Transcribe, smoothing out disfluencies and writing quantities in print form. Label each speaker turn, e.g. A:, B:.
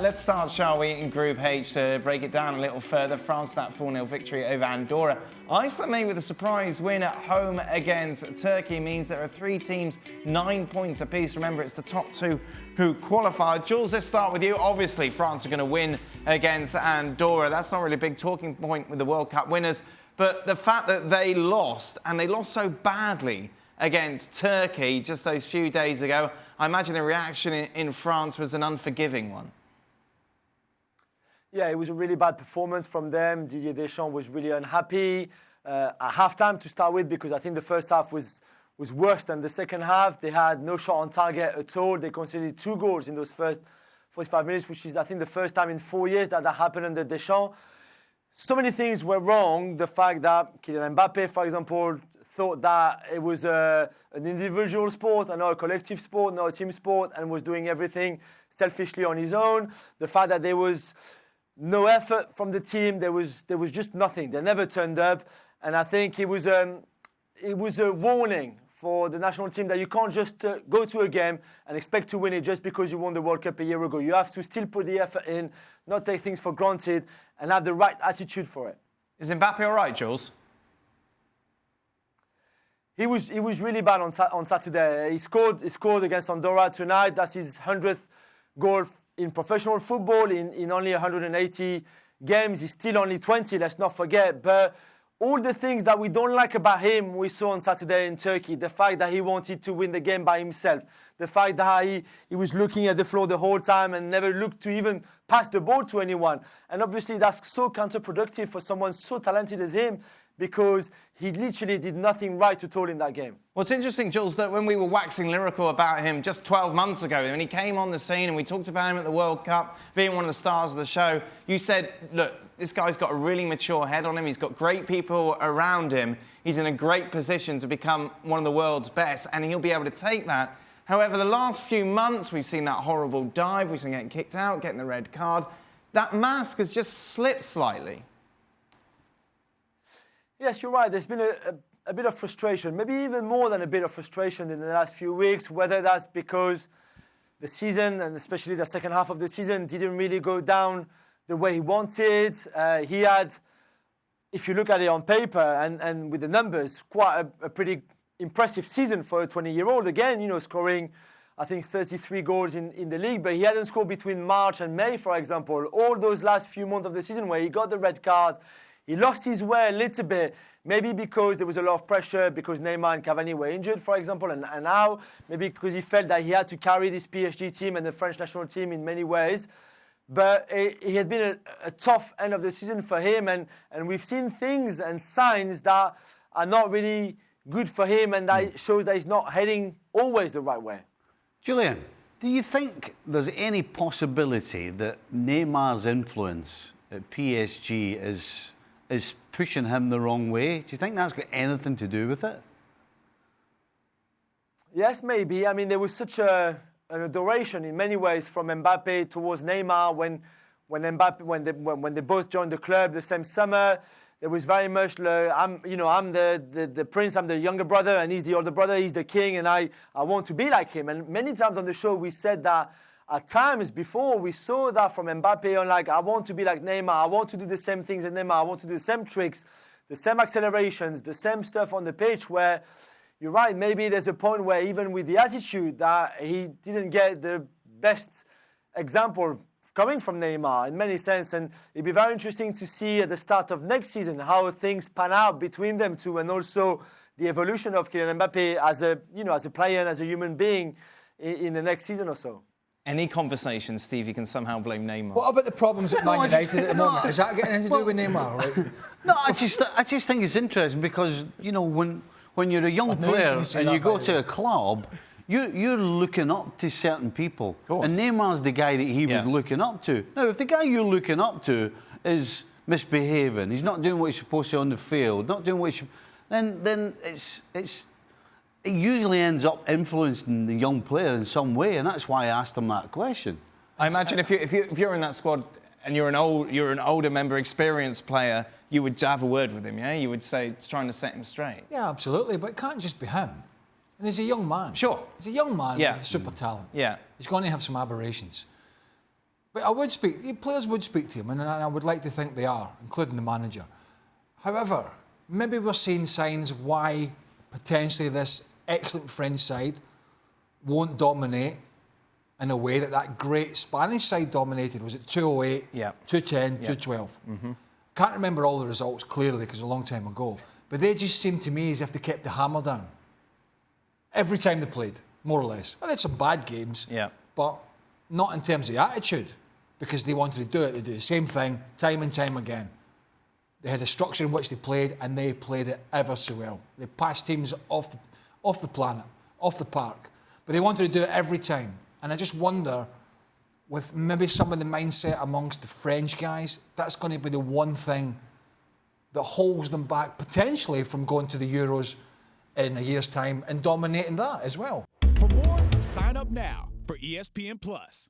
A: Let's start, shall we, in Group H to break it down a little further. France, that 4-0 victory over Andorra. Iceland, made with a surprise win at home against Turkey, means there are 3 teams, 9 points apiece. Remember, it's the top 2 who qualify. Jules, let's start with you. Obviously, France are going to win against Andorra. That's not really a big talking point with the World Cup winners. But the fact that they lost, and they lost so badly against Turkey just those few days ago, I imagine the reaction in France was an unforgiving one.
B: Yeah, it was a really bad performance from them. Didier Deschamps was really unhappy at half-time to start with, because I think the first half was worse than the second half. They had no shot on target at all. They conceded 2 goals in those first 45 minutes, which is, I think, the first time in 4 years that happened under Deschamps. So many things were wrong. The fact that Kylian Mbappe, for example, thought that it was an individual sport and not a collective sport, not a team sport, and was doing everything selfishly on his own. The fact that there was no effort from the team. There was just nothing. They never turned up, and I think it was a warning for the national team that you can't just go to a game and expect to win it just because you won the World Cup a year ago. You have to still put the effort in, not take things for granted, and have the right attitude for it.
A: Is Mbappe all right, Jules?
B: He was really bad on Saturday. He scored against Andorra tonight. That's his 100th goal in professional football, in only 180 games. He's still only 20, let's not forget. But all the things that we don't like about him, we saw on Saturday in Turkey. The fact that he wanted to win the game by himself. The fact that he was looking at the floor the whole time and never looked to even pass the ball to anyone. And obviously that's so counterproductive for someone so talented as him, because he literally did nothing right at all in that game.
A: Well, it's interesting, Jules, that when we were waxing lyrical about him just 12 months ago, when he came on the scene and we talked about him at the World Cup, being one of the stars of the show, you said, look, this guy's got a really mature head on him. He's got great people around him. He's in a great position to become one of the world's best, and he'll be able to take that. However, the last few months, we've seen that horrible dive. We've seen him getting kicked out, getting the red card. That mask has just slipped slightly.
B: Yes, you're right. There's been a bit of frustration, maybe even more than a bit of frustration in the last few weeks, whether that's because the season, and especially the second half of the season, didn't really go down the way he wanted. He had, if you look at it on paper and with the numbers, quite a pretty impressive season for a 20-year-old. Again, scoring, I think, 33 goals in the league, but he hadn't scored between March and May, for example. All those last few months of the season where he got the red card, he lost his way a little bit, maybe because there was a lot of pressure, because Neymar and Cavani were injured, for example, and now maybe because he felt that he had to carry this PSG team and the French national team in many ways. But it had been a tough end of the season for him, and we've seen things and signs that are not really good for him, and that shows that he's not heading always the right way.
C: Julian, do you think there's any possibility that Neymar's influence at PSG is pushing him the wrong way? Do you think that's got anything to do with it? Yes, maybe. I mean, there was such an adoration in many ways from Mbappe towards Neymar when they both joined the club the same summer. There was very much, I'm the prince, I'm the younger brother, and he's the older brother, he's the king, and I want to be like him. And many times on the show we said that at times before, we saw that from Mbappe on, like, I want to be like Neymar, I want to do the same things as Neymar, I want to do the same tricks, the same accelerations, the same stuff on the pitch, where, you're right, maybe there's a point where even with the attitude that he didn't get the best example coming from Neymar in many sense. And it'd be very interesting to see at the start of next season how things pan out between them two, and also the evolution of Kylian Mbappe as a player and as a human being in the next season or so.
A: Any conversation, Steve, you can somehow blame Neymar.
D: What about the problems at Man United at the moment? Is that getting anything to do with Neymar? Right?
C: No, I just think it's interesting because, when you're a young player and you go to a club, you're looking up to certain people. And Neymar's the guy that he was looking up to. Now, if the guy you're looking up to is misbehaving, he's not doing what he's supposed to on the field, not doing what then it usually ends up influencing the young player in some way, and that's why I asked him that question.
A: I imagine if you're in that squad and you're an older member, experienced player, you would have a word with him, yeah? You would say it's trying to set him straight.
D: Yeah, absolutely, but it can't just be him. And he's a young man.
A: Sure.
D: He's a young man
A: Yeah.
D: with super talent.
A: Yeah.
D: He's going to have some aberrations. But players would speak to him, and I would like to think they are, including the manager. However, maybe we're seeing signs why potentially this excellent French side won't dominate in a way that great Spanish side dominated. Was it 208, 210, 212? Mm-hmm. Can't remember all the results clearly because it was a long time ago. But they just seemed to me as if they kept the hammer down every time they played, more or less. Well, they had some bad games, but not in terms of the attitude, because they wanted to do it. They do the same thing time and time again. They had a structure in which they played, and they played it ever so well. They passed teams off the planet, off the park. But they wanted to do it every time. And I just wonder, with maybe some of the mindset amongst the French guys, that's going to be the one thing that holds them back potentially from going to the Euros in a year's time and dominating that as well.
E: For more, sign up now for ESPN Plus.